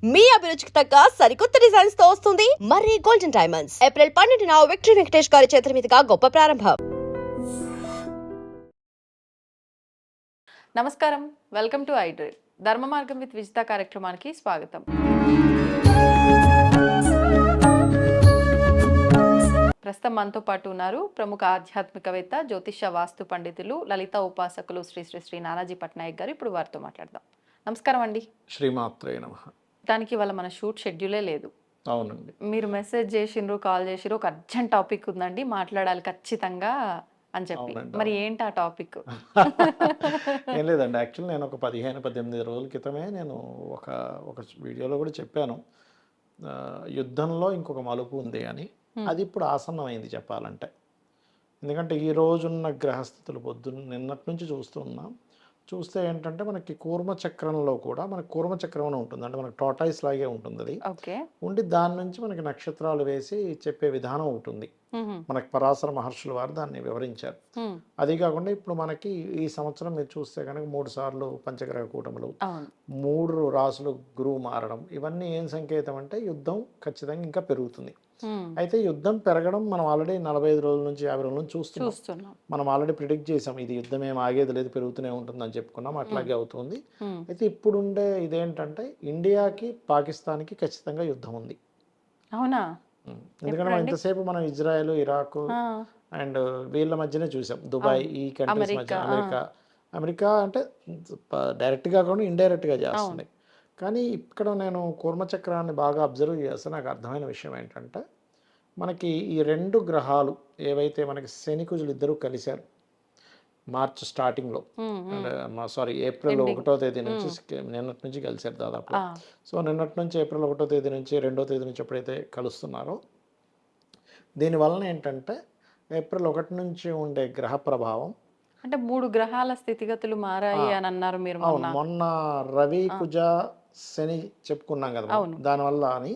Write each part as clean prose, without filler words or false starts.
మీ అభిరుచికి తగ్గ సరికొత్త డిజైన్స్ తో వస్తుంది మర్రి గోల్డెన్ డైమండ్స్. ఏప్రిల్ 12న విక్టరీ వెంకటేష్ గారి చేతుల మీదుగా గొప్ప ప్రారంభం. నమస్కారం, వెల్కమ్ టు ఐడ్రీమ్. ధర్మ మార్గం విత్ విజిత కార్యక్రమానికి స్వాగతం. ప్రస్తుతం మనతో పాటు ఉన్నారు ప్రముఖ ఆధ్యాత్మికవేత్త, జ్యోతిష వాస్తు పండితులు, లలిత ఉపాసకులు శ్రీ శ్రీ శ్రీ నానాజీ పట్నాయక్ గారు. ఇప్పుడు వారితో మాట్లాడదాం. నమస్కారం అండి. శ్రీమాత్రే నమః. దానికి వాళ్ళ మన షూట్ షెడ్యూలే లేదు. అవునండి. మీరు మెసేజ్ చేసిండ్రు, కాల్ చేసిరు, ఒక అర్జెంట్ టాపిక్ ఉందండి, మాట్లాడాలి ఖచ్చితంగా అని చెప్పి. మరి ఏంటి ఆ టాపిక్? ఏం లేదండి, యాక్చువల్లీ నేను ఒక 15-18 రోజుల క్రితమే నేను ఒక వీడియోలో కూడా చెప్పాను, యుద్ధంలో ఇంకొక మలుపు ఉంది అని. అది ఇప్పుడు ఆసన్నమైంది చెప్పాలంటే. ఎందుకంటే ఈ రోజున్న గ్రహస్థితులు నిన్నటి నుంచి చూస్తే ఏంటంటే మనకి కూర్మచక్రంలో కూడా మనకి కూర్మచక్రం అని ఉంటుంది, అంటే మనకి టోటాయిస్ లాగే ఉంటుంది. అది ఉండి దాని నుంచి మనకి నక్షత్రాలు వేసి చెప్పే విధానం ఉంటుంది. మనకి పరాశర మహర్షుల వారు దాన్ని వివరించారు. అది కాకుండా ఇప్పుడు మనకి ఈ సంవత్సరం మీరు చూస్తే కనుక 3 సార్లు పంచగ్రహ కూటములు, 3 రాసులు గురువు మారడం, ఇవన్నీ ఏం సంకేతం అంటే యుద్ధం ఖచ్చితంగా ఇంకా పెరుగుతుంది. అయితే యుద్ధం పెరగడం మనం ఆల్రెడీ 45 రోజుల నుంచి 50 రోజుల నుంచి చూస్తున్నాం. మనం ఆల్రెడీ ప్రిడిక్ట్ చేసాం, ఇది యుద్ధం ఏం ఆగేది లేదు, పెరుగుతూనే ఉంటుంది అని చెప్పుకున్నాం. అట్లాగే అవుతుంది. అయితే ఇప్పుడుండే ఇదేంటంటే ఇండియాకి పాకిస్తాన్కి ఖచ్చితంగా యుద్ధం ఉంది. అవునా? ఎందుకంటే మనం ఇంతసేపు మనం ఇజ్రాయెల్, ఇరాక్ అండ్ వీళ్ళ మధ్యనే చూసాం, దుబాయ్, ఈ కంట్రీస్ మధ్య. అమెరికా అంటే డైరెక్ట్గా కాకుండా ఇండైరెక్ట్గా చేస్తుంది. కానీ ఇక్కడ నేను కూర్మచక్రాన్ని బాగా అబ్జర్వ్ చేస్తే నాకు అర్థమైన విషయం ఏంటంటే, మనకి ఈ 2 గ్రహాలు ఏవైతే మనకి శని కుజులు ఇద్దరు కలిశారు మార్చ్ స్టార్టింగ్లో, సారీ ఏప్రిల్ 1వ తేదీ నుంచి, నిన్నటి నుంచి కలిశారు దాదాపు. సో నిన్నటి నుంచి ఏప్రిల్ 1వ తేదీ నుంచి 2వ తేదీ నుంచి ఎప్పుడైతే కలుస్తున్నారో, దీనివలన ఏంటంటే ఏప్రిల్ 1 నుంచి ఉండే గ్రహ ప్రభావం, అంటే 3 గ్రహాల స్థితిగతులు మారాయి అని అన్నారు మీరు. మొన్న రవి కుజ శని చెప్పుకున్నాం కదా దానివల్ల అని.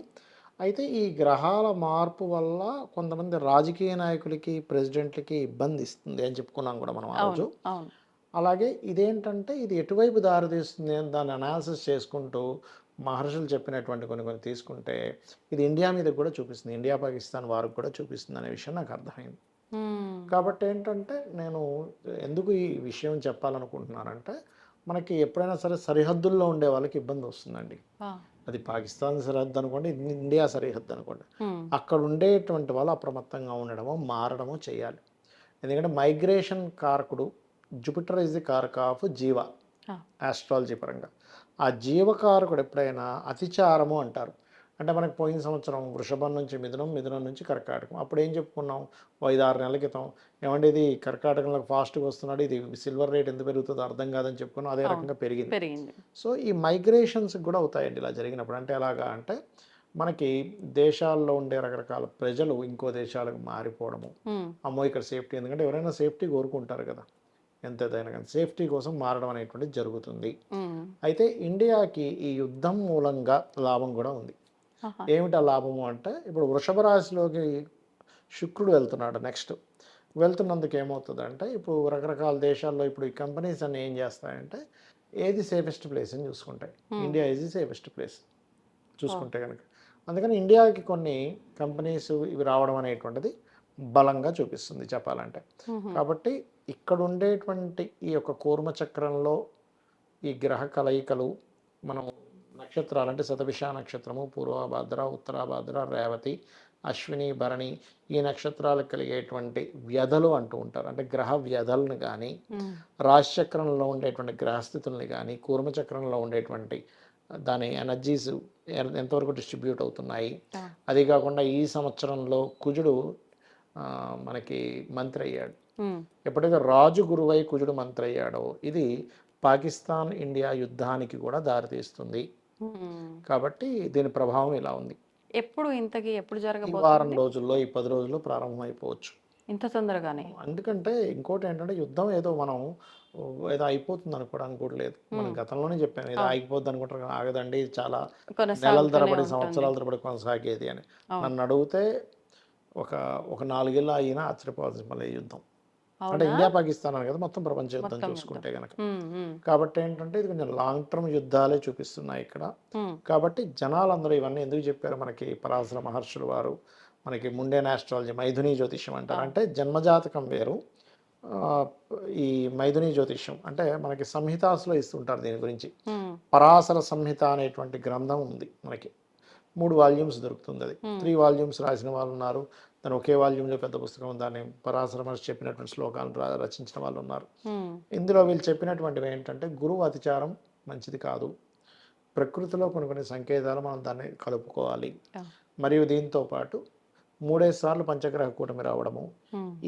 అయితే ఈ గ్రహాల మార్పు వల్ల కొంతమంది రాజకీయ నాయకులకి, ప్రెసిడెంట్లకి ఇబ్బంది ఇస్తుంది అని చెప్పుకున్నాం కూడా మనం ఆ రోజు. అలాగే ఇదేంటంటే ఇది ఎటువైపు దారితీస్తుంది అని దాన్ని అనాలిసిస్ చేసుకుంటూ మహర్షులు చెప్పినటువంటి కొన్ని తీసుకుంటే ఇది ఇండియా మీద కూడా చూపిస్తుంది, ఇండియా పాకిస్తాన్ వారికి కూడా చూపిస్తుంది అనే విషయం నాకు అర్థమైంది. కాబట్టి ఏంటంటే నేను ఎందుకు ఈ విషయం చెప్పాలనుకుంటున్నానంటే, మనకి ఎప్పుడైనా సరే సరిహద్దుల్లో ఉండే వాళ్ళకి ఇబ్బంది వస్తుందండి. అది పాకిస్తాన్ సరిహద్దు అనుకోండి, ఇండియా సరిహద్దు అనుకోండి, అక్కడ ఉండేటువంటి వాళ్ళు అప్రమత్తంగా ఉండడమో మారడమో చేయాలి. ఎందుకంటే మైగ్రేషన్ కారకుడు జూపిటర్ ఇస్ ది కారక ఆఫ్ జీవ, ఆస్ట్రాలజీ పరంగా. ఆ జీవకారకుడు ఎప్పుడైనా అతిచారము అంటారు. అంటే మనకి పోయిన సంవత్సరం వృషభం నుంచి మిథునం, మిథునం నుంచి కర్కాటకం. అప్పుడు ఏం చెప్పుకున్నాం, 5-6 నెలల క్రితం, ఏమంటే ఇది కర్కాటకంలో ఫాస్ట్గా వస్తున్నాడు, ఇది సిల్వర్ రేట్ ఎంత పెరుగుతుందో అర్థం కాదని చెప్పుకున్నాం. అదే రకంగా పెరిగింది. సో ఈ మైగ్రేషన్స్ కూడా అవుతాయండి ఇలా జరిగినప్పుడు. అంటే ఎలాగా అంటే మనకి దేశాల్లో ఉండే రకరకాల ప్రజలు ఇంకో దేశాలకు మారిపోవడము, అమ్మో ఇక్కడ సేఫ్టీ, ఎందుకంటే ఎవరైనా సేఫ్టీ కోరుకుంటారు కదా, ఎంతైనా కానీ సేఫ్టీ కోసం మారడం అనేటువంటిది జరుగుతుంది. అయితే ఇండియాకి ఈ యుద్ధం మూలంగా లాభం కూడా ఉంది. ఏమిటా లాభము అంటే, ఇప్పుడు వృషభ రాశిలోకి శుక్రుడు వెళ్తున్నాడు. నెక్స్ట్ వెళ్తున్నందుకు ఏమవుతుందంటే, ఇప్పుడు రకరకాల దేశాల్లో ఇప్పుడు ఈ కంపెనీస్ అన్నీ ఏం చేస్తాయంటే, ఏది సేఫెస్ట్ ప్లేస్ అని చూసుకుంటాయి. India is the safest place చూసుకుంటే కనుక. అందుకని ఇండియాకి కొన్ని కంపెనీస్ ఇవి రావడం అనేటువంటిది బలంగా చూపిస్తుంది చెప్పాలంటే. కాబట్టి ఇక్కడ ఉండేటువంటి ఈ యొక్క కూర్మచక్రంలో ఈ గ్రహ కలయికలు, మనం నక్షత్రాలు అంటే శతభిష నక్షత్రము, పూర్వభాద్ర, ఉత్తరాభాద్ర, రేవతి, అశ్విని, భరణి, ఈ నక్షత్రాలకు కలిగేటువంటి వ్యధలు అంటూ ఉంటారు. అంటే గ్రహ వ్యధలను కానీ, రాశిచక్రంలో ఉండేటువంటి గ్రహస్థితుల్ని కానీ, కూర్మచక్రంలో ఉండేటువంటి దాని ఎనర్జీస్ ఎంతవరకు డిస్ట్రిబ్యూట్ అవుతున్నాయి. అది కాకుండా ఈ సంవత్సరంలో కుజుడు మనకి మంత్రి అయ్యాడు. ఎప్పుడైతే రాజు గురువై కుజుడు మంత్రి అయ్యాడో, ఇది పాకిస్తాన్ ఇండియా యుద్ధానికి కూడా దారితీస్తుంది. కాబట్టి దీని ప్రభావం ఇలా ఉంది. ఎప్పుడు జరగబోతుంది? వారం రోజుల్లో, ఈ 10 రోజుల్లో ప్రారంభం అయిపోవచ్చు. ఇంత తొందరగానే? ఎందుకంటే ఇంకోటి ఏంటంటే, యుద్ధం ఏదో మనం ఏదో అయిపోతుంది అనుకోవడానికి కూడా లేదు. మనం గతంలోనే చెప్పాను, ఏదో ఆగిపోద్ది అనుకుంటారు, ఆగదండి, చాలా నెలల తరబడి, సంవత్సరాల తరబడి కొనసాగేది అని. నన్ను అడిగితే ఒక 4 ఏళ్ళు అయినా ఆశ్చర్యపోవాల్సిన మళ్ళీ యుద్ధం. అంటే ఇండియా పాకిస్తాన్ అని కదా మొత్తం ప్రపంచ యుద్ధం చూసుకుంటే కనుక. కాబట్టి ఏంటంటే ఇది కొంచెం లాంగ్ టర్మ్ యుద్ధాలే చూపిస్తున్నాయి ఇక్కడ. కాబట్టి జనాలందరూ ఇవన్నీ ఎందుకు చెప్పారు మనకి పరాశర మహర్షులు వారు, మనకి ముండేన్ ఆస్ట్రాలజీ, మైథుని జ్యోతిష్యం అంటారు. అంటే జన్మజాతకం వేరు, ఈ మైథుని జ్యోతిష్యం అంటే మనకి సంహితాసులో ఇస్తుంటారు దీని గురించి. పరాశర సంహిత అనేటువంటి గ్రంథం ఉంది మనకి, 3 వాల్యూమ్స్ దొరుకుతుంది. అది 3 వాల్యూమ్స్ రాసిన వాళ్ళు ఉన్నారు, దాని ఒకే వాల్యూమ్లో పెద్ద పుస్తకం, దాన్ని పరాశర మహర్షి చెప్పినటువంటి శ్లోకాలను రచించిన వాళ్ళు ఉన్నారు. ఇందులో వీళ్ళు చెప్పినటువంటివి ఏంటంటే గురువు అతిచారం మంచిది కాదు, ప్రకృతిలో కొన్ని సంకేతాలు మనం దాన్ని కలుపుకోవాలి, మరియు దీంతో పాటు 3 సార్లు పంచగ్రహ కూటమి రావడము,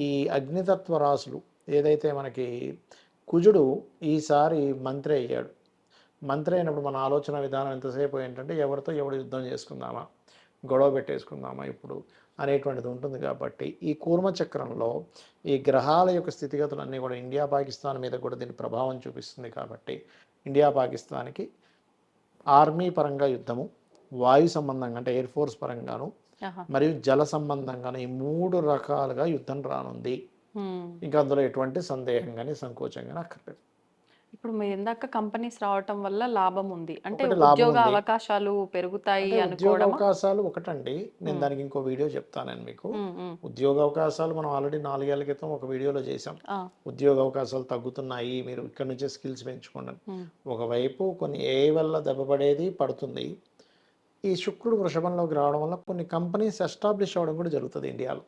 ఈ అగ్నితత్వ రాసులు ఏదైతే మనకి కుజుడు ఈసారి మంత్రి అయ్యాడు, మంత్రి అయినప్పుడు మన ఆలోచన విధానం ఎంతసేపు ఏంటంటే ఎవరితో ఎవడు యుద్ధం చేసుకుందామా, గొడవ పెట్టేసుకుందామా ఇప్పుడు అనేటువంటిది ఉంటుంది. కాబట్టి ఈ కూర్మ చక్రంలో ఈ గ్రహాల యొక్క స్థితిగతులన్నీ కూడా ఇండియా పాకిస్తాన్ మీద కూడా దీని ప్రభావం చూపిస్తుంది. కాబట్టి ఇండియా పాకిస్తాన్కి ఆర్మీ పరంగా యుద్ధము, వాయు సంబంధంగా అంటే ఎయిర్ ఫోర్స్ పరంగాను, మరియు జల సంబంధంగాను ఈ 3 రకాలుగా యుద్ధం రానుంది. ఇంకా అందులో ఎటువంటి సందేహం కానీ సంకోచం కానీ అక్కర్లేదు. ఇప్పుడు మీరు ఇందాక కంపెనీస్ రావటం వల్ల లాభం ఉంది అంటే ఉద్యోగ అవకాశాలు పెరుగుతాయి ఉద్యోగ అవకాశాలు ఒకటండి, నేను దానికి ఇంకో వీడియో చెప్తానండి మీకు. ఉద్యోగ అవకాశాలు మనం ఆల్రెడీ 4 ఏళ్ల క్రితం ఒక వీడియోలో చేసాం. ఉద్యోగ అవకాశాలు తగ్గుతున్నాయి, మీరు ఇక్కడ నుంచే స్కిల్స్ పెంచుకోండి. ఒకవైపు కొన్ని ఏ వల్ల దెబ్బపడేది పడుతుంది, ఈ శుక్రుడు వృషభంలోకి రావడం వల్ల కొన్ని కంపెనీస్ ఎస్టాబ్లిష్ అవ్వడం కూడా జరుగుతుంది ఇండియాలో,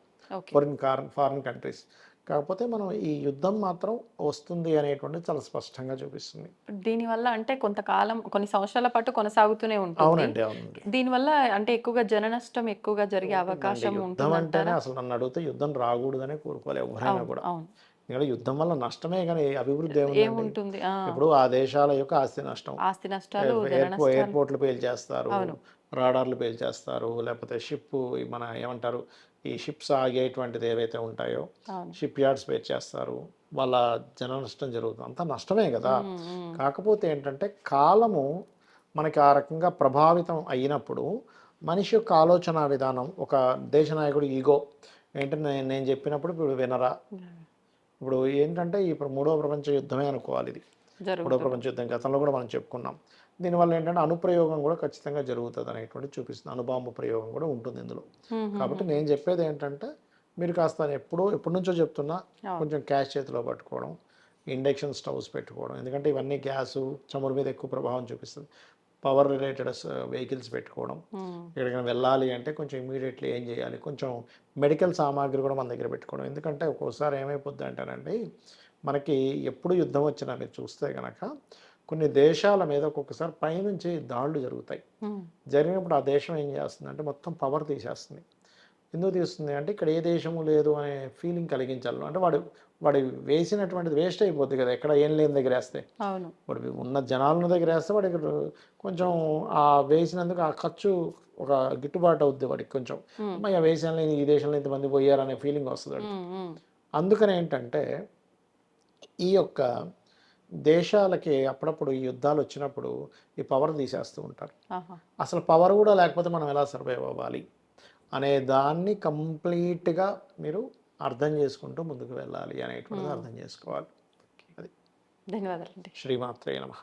ఫారిన్ కంట్రీస్. కాకపోతే మనం ఈ యుద్ధం మాత్రం వస్తుంది అనేటువంటి చాలా స్పష్టంగా చూపిస్తుంది. దీనివల్ల అంటే కొంతకాలం కొన్ని సంవత్సరాల పాటు కొనసాగుతూనే ఉంటుంది. అవునండి, అవునండి. దీనివల్ల అంటే ఎక్కువగా జన నష్టం ఎక్కువగా జరిగే అవకాశం యుద్ధం అంటేనే అసలు నన్ను అడిగితే యుద్ధం రాకూడదనే కోరుకోవాలి ఎవరైనా కూడా. ఎందుకంటే యుద్ధం వల్ల నష్టమే కానీ అభివృద్ధి ఏముంటుంది. ఇప్పుడు ఆ దేశాల యొక్క ఆస్తి నష్టాలు, ఎయిర్పోర్ట్లు పేల్చేస్తారు, రాడార్లు పేల్చేస్తారు, లేకపోతే షిప్ మన ఏమంటారు ఈ షిప్స్ ఆగేటువంటిది ఏవైతే ఉంటాయో షిప్ యార్డ్స్ పేల్చేస్తారు, వాళ్ళ జన నష్టం జరుగుతుంది, అంతా నష్టమే కదా. కాకపోతే ఏంటంటే కాలము మనకి ఆ రకంగా ప్రభావితం అయినప్పుడు మనిషి యొక్క ఆలోచన విధానం, ఒక దేశ నాయకుడు ఈగో ఏంటంటే నేను చెప్పినప్పుడు ఇప్పుడు వినరా. ఇప్పుడు ఏంటంటే ఇప్పుడు 3వ ప్రపంచ యుద్ధమే అనుకోవాలి ఇది. 3వ ప్రపంచ యుద్ధం గతంలో కూడా మనం చెప్పుకున్నాం. దీనివల్ల ఏంటంటే అనుప్రయోగం కూడా ఖచ్చితంగా జరుగుతుంది అనేటువంటి చూపిస్తుంది, అణుబాంబు ప్రయోగం కూడా ఉంటుంది ఇందులో. కాబట్టి నేను చెప్పేది ఏంటంటే మీరు కాస్త ఎప్పటి నుంచో చెప్తున్నా కొంచెం క్యాష్ చేతిలో పట్టుకోవడం, ఇండక్షన్ స్టవ్స్ పెట్టుకోవడం, ఎందుకంటే ఇవన్నీ గ్యాసు చమురు మీద ఎక్కువ ప్రభావం చూపిస్తుంది. పవర్ రిలేటెడ్ వెహికల్స్ పెట్టుకోవడం, ఎక్కడికైనా వెళ్ళాలి అంటే కొంచెం ఇమీడియట్లీ ఏం చేయాలి, కొంచెం మెడికల్ సామాగ్రి కూడా మన దగ్గర పెట్టుకోవడం. ఎందుకంటే ఒక్కోసారి ఏమైపోద్ది అంటారండి, మనకి ఎప్పుడు యుద్ధం వచ్చినా మీరు చూస్తే కనుక కొన్ని దేశాల మీద ఒక్కొక్కసారి పైనుంచి దాడులు జరుగుతాయి. జరిగినప్పుడు ఆ దేశం ఏం చేస్తుంది అంటే మొత్తం పవర్ తీసేస్తుంది. ఎందుకు తీస్తుంది అంటే ఇక్కడ ఏ దేశము లేదు అనే ఫీలింగ్ కలిగించాలి. అంటే వాడు వేసినటువంటిది వేస్ట్ అయిపోద్ది కదా, ఎక్కడ ఏం లేని దగ్గర వేస్తే. వాడు ఉన్న జనాలను దగ్గర వేస్తే వాడికి కొంచెం ఆ వేసినందుకు ఆ ఖర్చు ఒక గిట్టుబాటు అవుద్ది వాడికి కొంచెం. అమ్మాయి వేసాను ఈ దేశంలో ఇంతమంది పోయారనే ఫీలింగ్ వస్తుంది వాడికి. అందుకని ఏంటంటే ఈ యొక్క దేశాలకి అప్పుడప్పుడు ఈ యుద్ధాలు వచ్చినప్పుడు ఈ పవర్ తీసేస్తూ ఉంటారు. అసలు పవర్ కూడా లేకపోతే మనం ఎలా సర్వైవ్ అవ్వాలి అనే దాన్ని కంప్లీట్గా మీరు అర్థం చేసుకుంటూ ముందుకు వెళ్ళాలి అనేటువంటిది అర్థం చేసుకోవాలి. అది. ధన్యవాదాలు. శ్రీమాత్రే నమః.